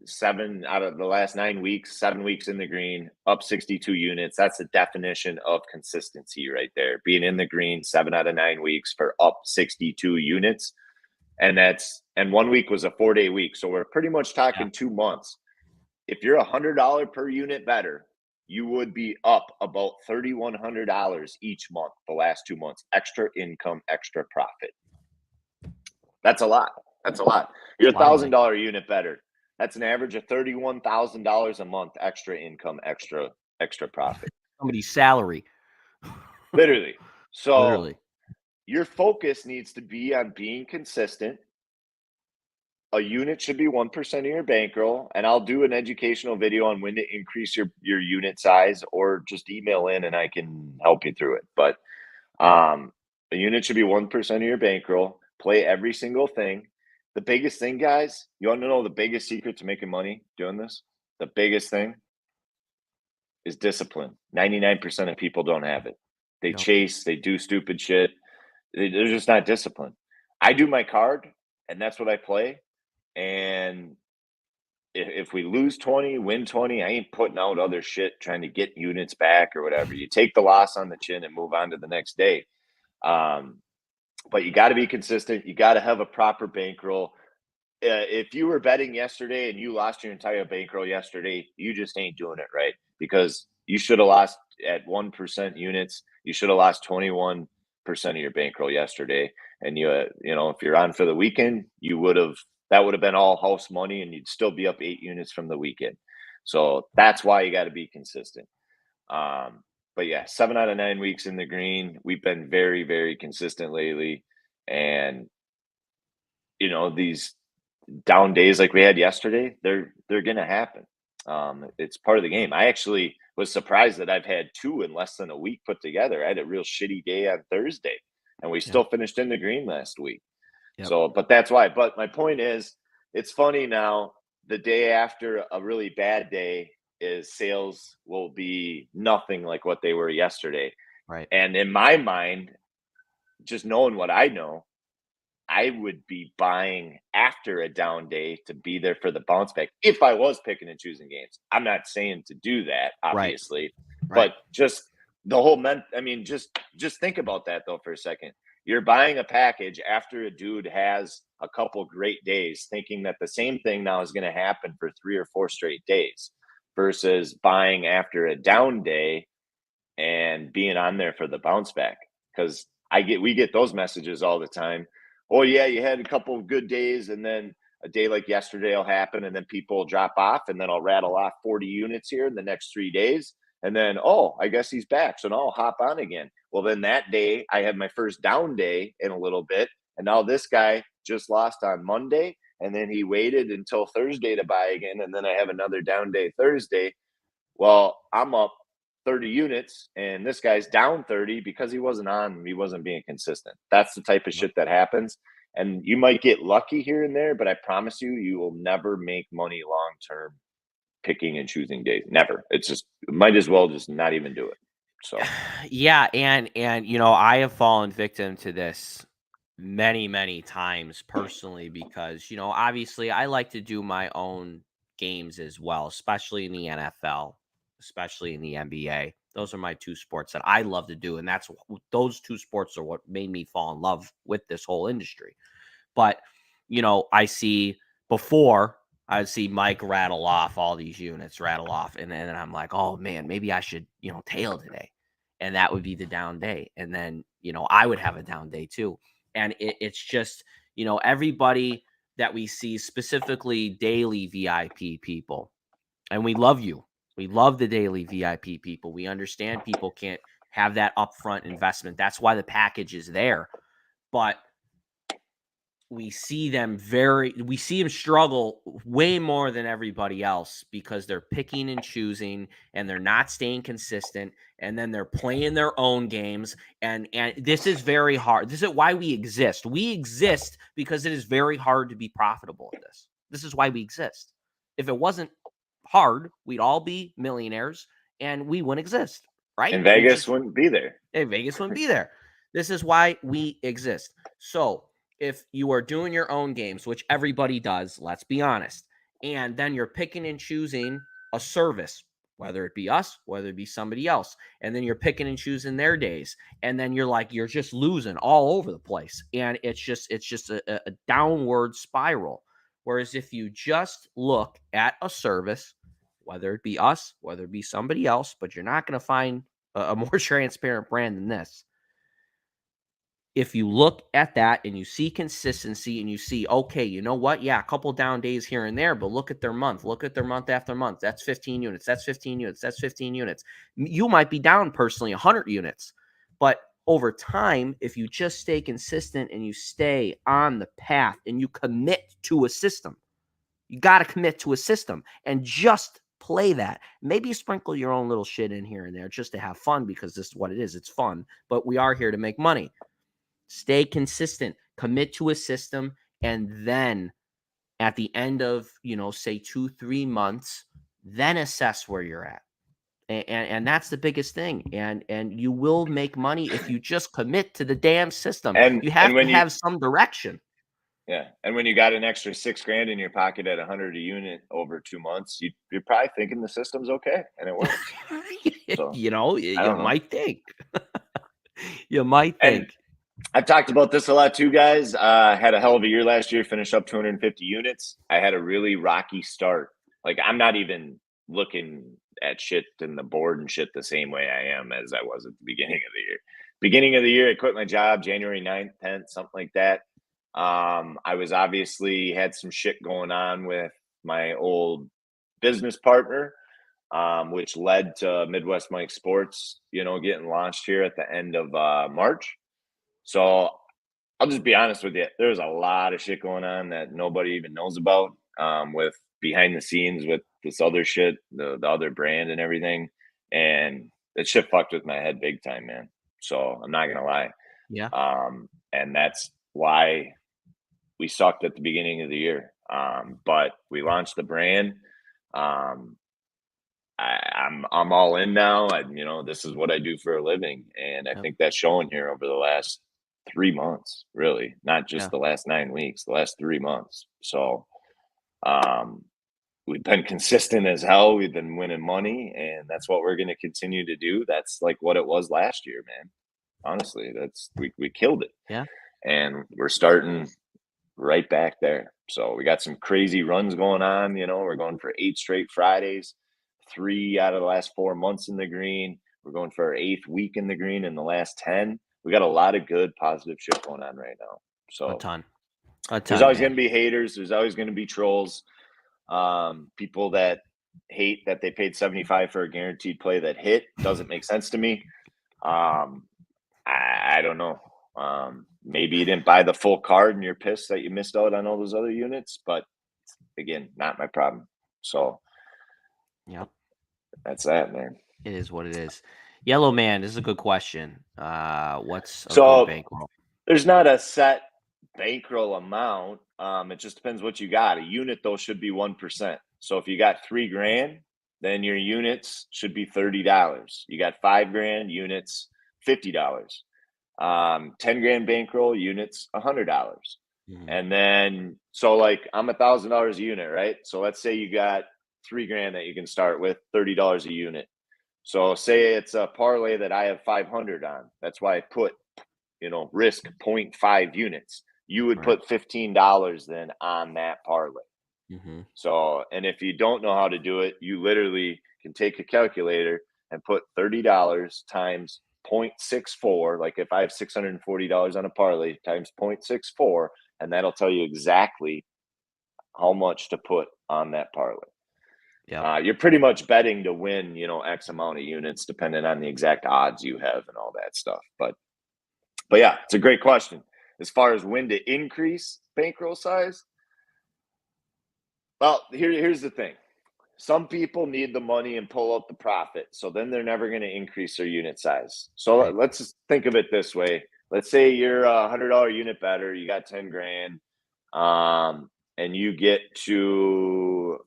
7 out of the last 9 weeks, 7 weeks in the green, up 62 units. That's the definition of consistency right there. Being in the green 7 out of 9 weeks for up 62 units. And 1 week was a 4-day week. So we're pretty much talking 2 months. If you're $100 per unit better, you would be up about $3,100 each month the last 2 months. Extra income, extra profit. That's a lot. You're $1,000 unit better. That's an average of $31,000 a month extra income, extra profit. Somebody's salary. Literally. So your focus needs to be on being consistent. A unit should be 1% of your bankroll, and I'll do an educational video on when to increase your unit size, or just email in and I can help you through it. But a unit should be 1% of your bankroll. Play every single thing. The biggest thing, guys, you want to know the biggest secret to making money doing this? The biggest thing is discipline. 99% of people don't have it. They chase, they do stupid shit. They're just not disciplined. I do my card, and that's what I play. And if we lose 20, win 20, I ain't putting out other shit trying to get units back or whatever. You take the loss on the chin and move on to the next day. But you got to be consistent. You got to have a proper bankroll. If you were betting yesterday and you lost your entire bankroll yesterday, you just ain't doing it right, because you should have lost at 1% units. You should have lost 21% of your bankroll yesterday. And if you're on for the weekend, that would have been all house money, and you'd still be up 8 units from the weekend. So that's why you got to be consistent. But yeah, 7 out of 9 weeks in the green. We've been very, very consistent lately. And, these down days like we had yesterday, they're going to happen. It's part of the game. I actually was surprised that I've had 2 in less than a week put together. I had a real shitty day on Thursday, and we still finished in the green last week. Yep. So, but that's why. But my point is, it's funny now, the day after a really bad day is sales will be nothing like what they were yesterday. Right. And in my mind, just knowing what I know, I would be buying after a down day to be there for the bounce back if I was picking and choosing games. I'm not saying to do that, obviously, but just the whole just think about that though for a second. You're buying a package after a dude has a couple great days, thinking that the same thing now is going to happen for 3 or 4 straight days, versus buying after a down day and being on there for the bounce back. Because we get those messages all the time. Oh yeah, you had a couple of good days, and then a day like yesterday will happen, and then people will drop off, and then I'll rattle off 40 units here in the next 3 days. And then, I guess he's back. So now I'll hop on again. Well, then that day I had my first down day in a little bit. And now this guy just lost on Monday, and then he waited until Thursday to buy again. And then I have another down day Thursday. Well, I'm up 30 units, and this guy's down 30 because he wasn't being consistent. That's the type of shit that happens. And you might get lucky here and there, but I promise you will never make money long-term picking and choosing days. Never. It's just, might as well just not even do it. So yeah, and I have fallen victim to this many, many times personally, because obviously I like to do my own games as well, especially in the NFL, especially in the NBA. Those are my 2 sports that I love to do, and those 2 sports are what made me fall in love with this whole industry. But I see before, I'd see Mike rattle off all these units, and then I'm like, oh man, maybe I should, tail today. And that would be the down day. And then, I would have a down day too. And it's just, everybody that we see, specifically daily VIP people, And we love you. We love the daily VIP people. We understand people can't have that upfront investment. That's why the package is there. But we see them struggle way more than everybody else because they're picking and choosing and they're not staying consistent, and then they're playing their own games, and this is very hard. This is why we exist. We exist because it is very hard to be profitable at this. This is why we exist. If it wasn't hard, we'd all be millionaires and we wouldn't exist, right? And Vegas wouldn't be there. Vegas wouldn't be there. This is why we exist. So if you are doing your own games, which everybody does, let's be honest, and then you're picking and choosing a service, whether it be us, whether it be somebody else, and then you're picking and choosing their days, and then you're just losing all over the place, and it's just a downward spiral. Whereas if you just look at a service, whether it be us, whether it be somebody else, but you're not going to find a more transparent brand than this. If you look at that and you see consistency and you see, okay, you know what? Yeah, a couple down days here and there, but look at their month. Look at their month after month. That's 15 units. That's 15 units. That's 15 units. You might be down personally 100 units, but over time, if you just stay consistent and you stay on the path and you commit to a system, you got to commit to a system and just play that. Maybe you sprinkle your own little shit in here and there just to have fun, because this is what it is. It's fun, but we are here to make money. Stay consistent, commit to a system, and then at the end of, say 2-3 months, then assess where you're at. And that's the biggest thing. And you will make money if you just commit to the damn system. And you have when to have some direction. Yeah, and when you got an extra $6,000 in your pocket at 100 a unit over 2 months, you're probably thinking the system's okay and it works. So you I don't know. might think. You might And think. I've talked about this a lot too, guys. Had a hell of a year last year, finished up 250 units. I had a really rocky start. Like, I'm not even looking at shit in the board and shit the same way I am as I was at the beginning of the year. Beginning of the year, I quit my job January 9th, 10th, something like that. I was obviously had some shit going on with my old business partner, which led to Midwest Mike Sports, getting launched here at the end of March. So I'll just be honest with you. There's a lot of shit going on that nobody even knows about, with behind the scenes with this other shit, the other brand and everything. And that shit fucked with my head big time, man. So I'm not going to lie. Yeah. And that's why we sucked at the beginning of the year. But we launched the brand. I'm all in now. This is what I do for a living, and I think that's showing here over the last 3 months, really, not just the last 9 weeks, the last 3 months. So, we've been consistent as hell. We've been winning money, and that's what we're going to continue to do. That's like what it was last year, man. Honestly, we killed it. Yeah. And we're starting right back there. So we got some crazy runs going on. We're going for 8 straight Fridays, 3 out of the last 4 months in the green. We're going for our 8th week in the green in the last 10. We got a lot of good, positive shit going on right now. So a ton. There's always going to be haters. There's always going to be trolls. People that hate that they paid $75 for a guaranteed play that hit. Doesn't make sense to me. I don't know. Maybe you didn't buy the full card and you're pissed that you missed out on all those other units, but again, not my problem. So yeah, that's that, man. It is what it is. Yellow Man, this is a good question. What's a So good bankroll? There's not a set bankroll amount. It just depends what you got. A unit though should be 1%. So if you got $3,000, then your units should be $30. You got $5,000 units, $50. 10 grand bankroll units, $100. Mm-hmm. And then, so like I'm $1,000 a unit, right? So let's say you got $3,000 that you can start with, $30 a unit. So say it's a parlay that I have 500 on. That's why I put, risk 0.5 units. You would put $15 then on that parlay. Mm-hmm. So, and if you don't know how to do it, you literally can take a calculator and put $30 times 0.64. Like if I have $640 on a parlay times 0.64, and that'll tell you exactly how much to put on that parlay. Yeah. You're pretty much betting to win, X amount of units, depending on the exact odds you have and all that stuff. But yeah, it's a great question. As far as when to increase bankroll size, well, here's the thing. Some people need the money and pull out the profit, so then they're never going to increase their unit size. So Right. let's just think of it this way. Let's say you're a $100 unit better, you got 10 grand, and you get to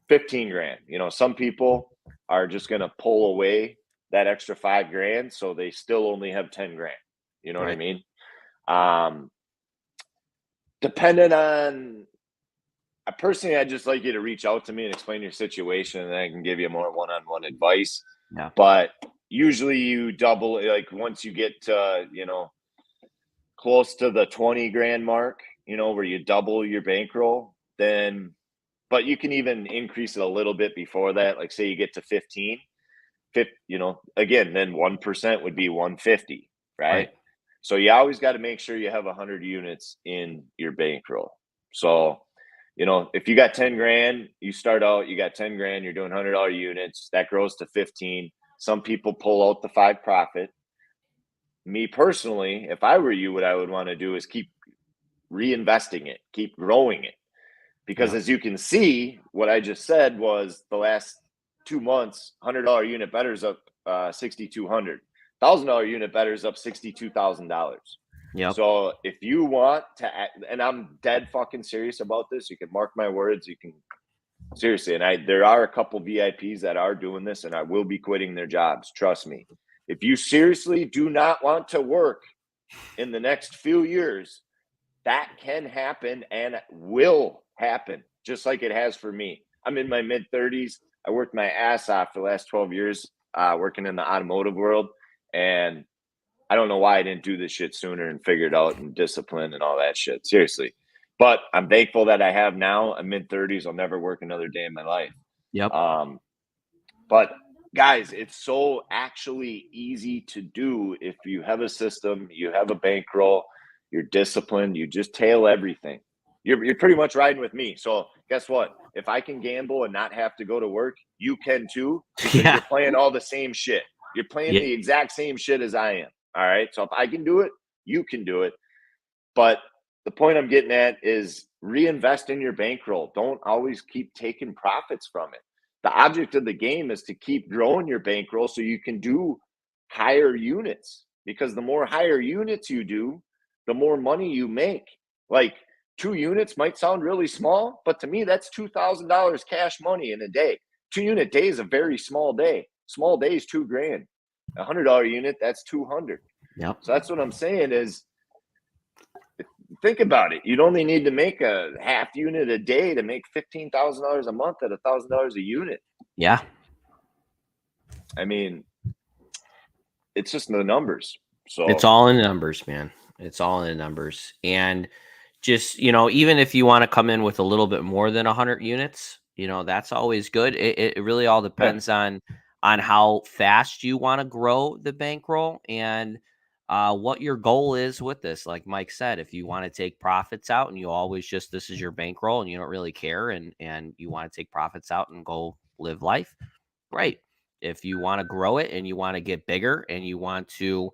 15 grand. Some people are just going to pull away that extra 5 grand, so they still only have 10 grand. You know what I Right. mean? Depending on, personally, I'd just like you to reach out to me and explain your situation, and then I can give you more one-on-one advice. Yeah. But usually you double, like once you get to, close to the 20 grand mark, where you double your bankroll, then, but you can even increase it a little bit before that. Like say you get to 15, again, then 1% would be 150, right? Right. So you always got to make sure you have 100 units in your bankroll. So, if you got 10 grand, you start out, you got 10 grand, you're doing $100 units, that grows to 15. Some people pull out the 5 profit. Me personally, if I were you, what I would want to do is keep reinvesting it, keep growing it. Because Yeah. as you can see, what I just said was the last 2 months, $100 unit better's up 6,200. $1,000 unit better's up $62,000. Yep. So if you want to, and I'm dead fucking serious about this, you can mark my words. You can seriously, and there are a couple VIPs that are doing this, and I will be quitting their jobs. Trust me. If you seriously do not want to work in the next few years, that can happen and will happen, just like it has for me. I'm in my mid-30s. I worked my ass off for the last 12 years working in the automotive world, and I don't know why I didn't do this shit sooner and figure it out and discipline and all that shit. Seriously. But I'm thankful that I have now. I'm mid-30s. I'll never work another day in my life. Yep. But guys, it's so actually easy to do if you have a system, you have a bankroll, you're disciplined, you just tail everything. You're pretty much riding with me. So guess what? If I can gamble and not have to go to work, you can too, because Yeah. you're playing all the same shit. You're playing Yeah. the exact same shit as I am. All right. So if I can do it, you can do it. But the point I'm getting at is reinvest in your bankroll. Don't always keep taking profits from it. The object of the game is to keep growing your bankroll so you can do higher units, because the more higher units you do, the more money you make. Like 2 units might sound really small, but to me, that's $2,000 cash money in a day. 2-unit day is a very small day. Small day is 2 grand. $100 unit, that's 200. Yep. So that's what I'm saying is, think about it. You'd only need to make a half unit a day to make $15,000 a month at $1,000 a unit. Yeah. I mean, it's just the numbers. So It's all in the numbers, man. It's all in the numbers. And just, even if you want to come in with a little bit more than 100 units, that's always good. It really all depends on how fast you want to grow the bankroll and what your goal is with this. Like Mike said, if you want to take profits out and you always just, this is your bankroll and you don't really care, and you want to take profits out and go live life, great. If you want to grow it and you want to get bigger and you want to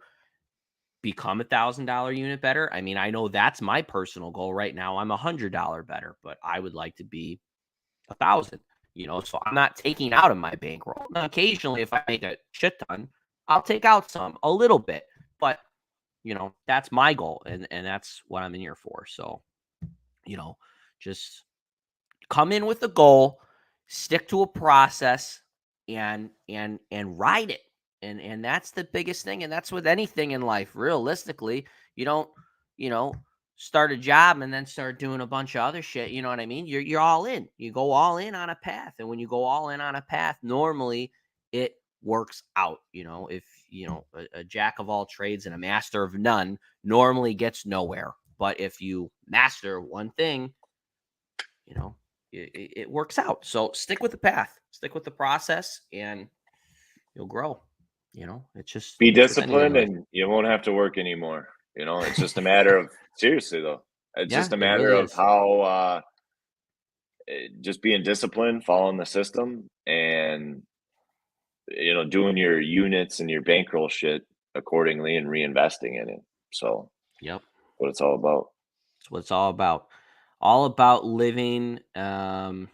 become $1,000 unit better, I mean, I know that's my personal goal right now. I'm $100 better, but I would like to be 1,000. So I'm not taking out of my bankroll. Now, occasionally, if I make a shit ton, I'll take out a little bit, but that's my goal, and that's what I'm in here for. So, just come in with a goal, stick to a process, and ride it. And that's the biggest thing. And that's with anything in life. Realistically, you don't, start a job and then start doing a bunch of other shit. You know what I mean? You're all in. You go all in on a path. And when you go all in on a path, normally it works out. If a jack of all trades and a master of none normally gets nowhere. But if you master one thing, it works out. So stick with the path, stick with the process, and you'll grow. It's just, be it's with anything in disciplined life. and you won't have to work anymore. It's just a matter of, seriously though, it's Yeah, just a it matter really of is. how just being disciplined, following the system, and doing your units and your bankroll shit accordingly and reinvesting in it. So Yep. what it's all about. That's what it's all about. All about living, pun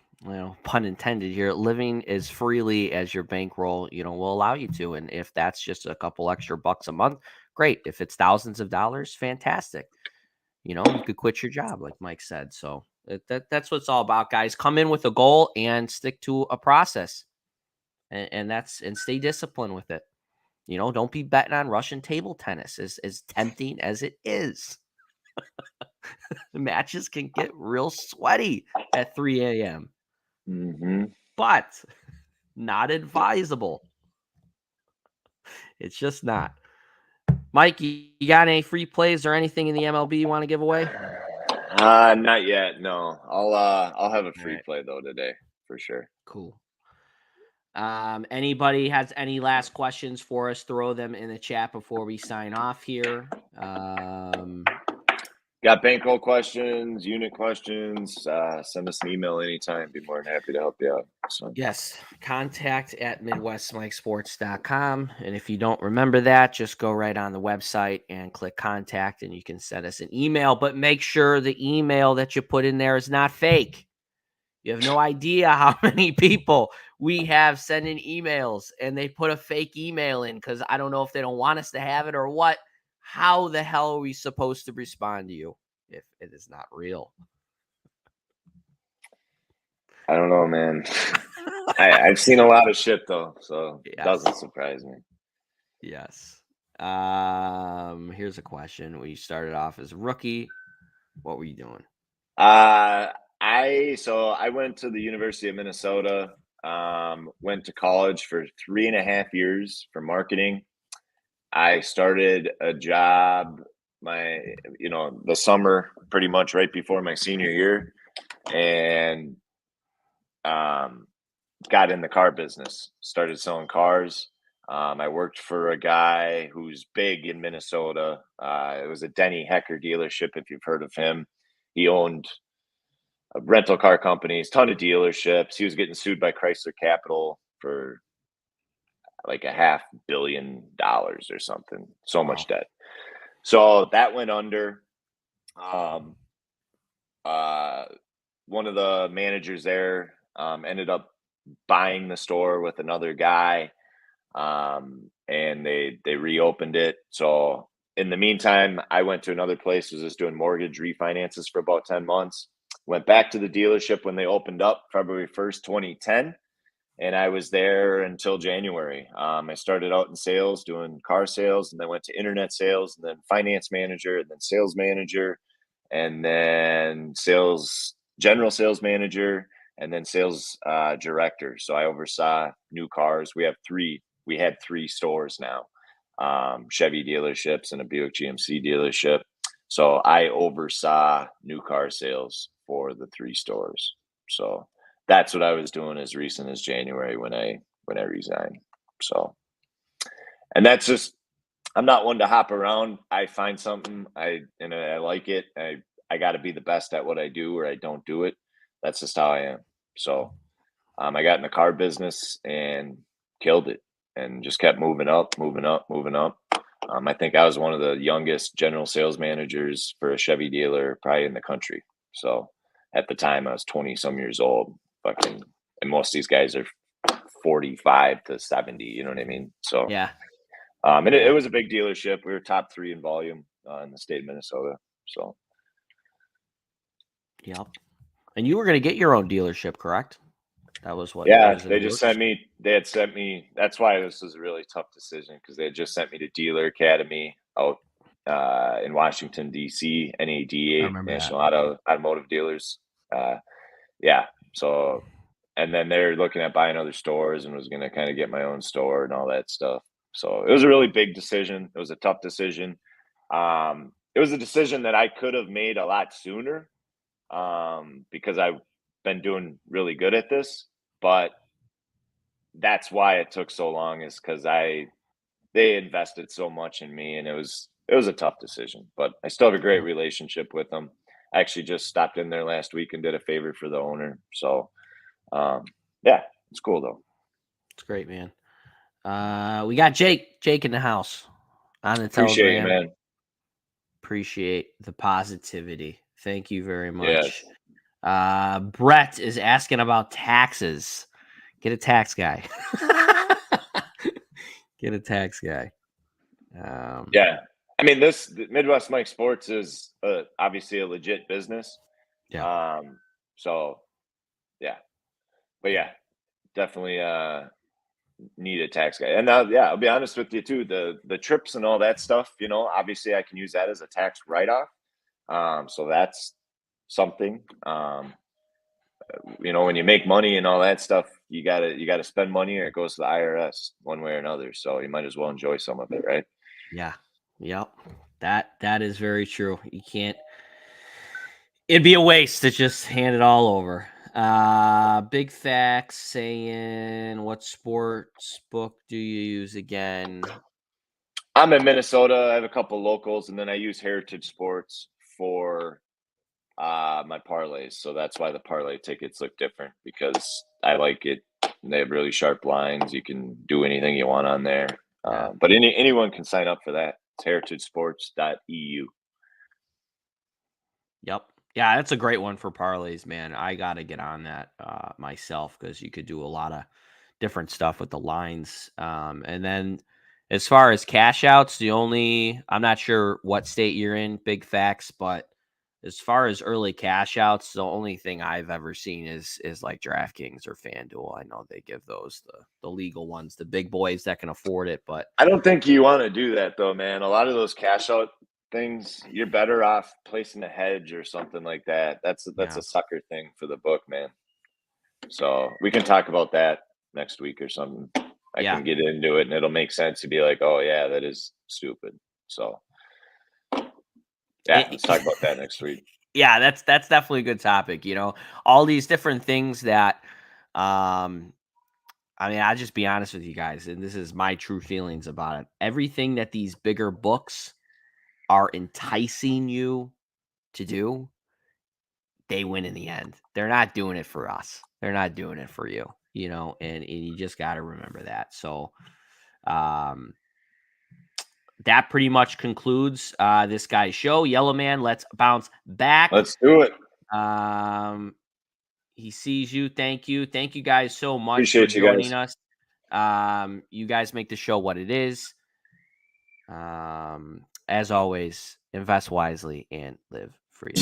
intended here, living as freely as your bankroll, will allow you to. And if that's just a couple extra bucks a month, great. If it's thousands of dollars, fantastic. You could quit your job, like Mike said. So that's what it's all about, guys. Come in with a goal and stick to a process, and stay disciplined with it. Don't be betting on Russian table tennis, as tempting as it is. The matches can get real sweaty at 3 a.m., Mm-hmm. but not advisable. It's just not. Mike, you got any free plays or anything in the MLB you want to give away? Not yet. No, I'll have a All free right, play though today for sure. cool. Anybody has any last questions for us? Throw them in the chat before we sign off here. Got bankroll questions, unit questions, send us an email anytime. Be more than happy to help you out. So Yes, contact at midwestmikesports.com. And if you don't remember that, just go right on the website and click contact, and you can send us an email. But make sure the email that you put in there is not fake. You have no idea how many people we have sending emails and they put a fake email in because I don't know if they don't want us to have it or what. How the hell are we supposed to respond to you if it is not real? I don't know, man. I've seen a lot of shit though, so it Yes. doesn't surprise me. Yes. Here's a question. We started off as a rookie. What were you doing? I went to the University of Minnesota. Went to college for 3.5 years for marketing. I started a job the summer pretty much right before my senior year, and got in the car business. Started selling cars. I worked for a guy who's big in Minnesota. It was a Denny Hecker dealership, if you've heard of him. He owned rental car companies, ton of dealerships. He was getting sued by Chrysler Capital for like $500 million or something. So Wow. much debt. So that went under. Um, uh, One of the managers there ended up buying the store with another guy, and they reopened it. So in the meantime, I went to another place, was just doing mortgage refinances for about 10 months. Went back to the dealership when they opened up February 1st, 2010. And I was there until January. I started out in sales doing car sales, and then went to internet sales, and then finance manager, and then sales manager, and then general sales manager, and then sales director. So I oversaw new cars. We had three stores now, Chevy dealerships and a Buick GMC dealership. So I oversaw new car sales for the three stores. So that's what I was doing as recent as January when I resigned. So, and that's just, I'm not one to hop around. I find something I like it. I got to be the best at what I do, or I don't do it. That's just how I am. So, I got in the car business and killed it, and just kept moving up, moving up, moving up. I think I was one of the youngest general sales managers for a Chevy dealer probably in the country. So at the time I was 20 some years old, fucking, and most of these guys are 45 to 70, you know what I mean? So, Yeah. and Yeah. it was a big dealership. We were top 3 in volume in the state of Minnesota. So Yep. And you were going to get your own dealership, correct? That was what yeah, was in they the just works. had sent me. That's why this was a really tough decision, because they had just sent me to Dealer Academy out in Washington D.C. I NADA, remember that. National Automotive Dealers. Uh, yeah, so, and then they're looking at buying other stores, and was going to kind of get my own store and all that stuff. So it was a really big decision. It was a tough decision. It was a decision that I could have made a lot sooner, because I've been doing really good at this, but that's why it took so long, is because they invested so much in me, and it was a tough decision. But I still have a great Yep. relationship with them. I actually just stopped in there last week and did a favor for the owner. So, yeah, it's cool though. It's great, man. We got Jake in the house on the Appreciate you, Telegram. man. Appreciate the positivity. Thank you very much. Yes. Brett is asking about taxes. Get a tax guy. Get a tax guy. Yeah. I mean, this Midwest Mike Sports is obviously a legit business. Yeah. So yeah, but yeah, definitely need a tax guy. And now, yeah, I'll be honest with you too. The trips and all that stuff, obviously I can use that as a tax write-off. So that's something. When you make money and all that stuff, you gotta spend money or it goes to the IRS one way or another. So you might as well enjoy some of it, right? Yeah. Yep. That is very true. You can't. It'd be a waste to just hand it all over. Big Facts saying, what sports book do you use again? I'm in Minnesota. I have a couple locals, and then I use Heritage Sports for my parlays. So that's why the parlay tickets look different, because I like it. They have really sharp lines. You can do anything you want on there. Yeah. But anyone can sign up for that. It's heritagesports.eu. Yep. Yeah, that's a great one for parlays, man. I got to get on that myself, because you could do a lot of different stuff with the lines. And then as far as cash outs, I'm not sure what state you're in, Big Facts, but as far as early cash outs, the only thing I've ever seen is like DraftKings or FanDuel. I know they give those the legal ones, the big boys that can afford it, but I don't think you want to do that though, man. A lot of those cash out things, you're better off placing a hedge or something like that. That's yeah. a sucker thing for the book, man. So we can talk about that next week or something. I Yeah. can get into it and it'll make sense to be like, oh yeah, that is stupid. So yeah, let's talk about that next week. Yeah, that's definitely a good topic. All these different things that, I mean, I'll just be honest with you guys, and this is my true feelings about it. Everything that these bigger books are enticing you to do, they win in the end. They're not doing it for us. They're not doing it for you, and you just got to remember that. So, that pretty much concludes this guy's show. Yellow Man, let's bounce back. Let's do it. He sees you. Thank you. Thank you guys so much Appreciate for you joining guys. us. You guys make the show what it is. As always, invest wisely and live free.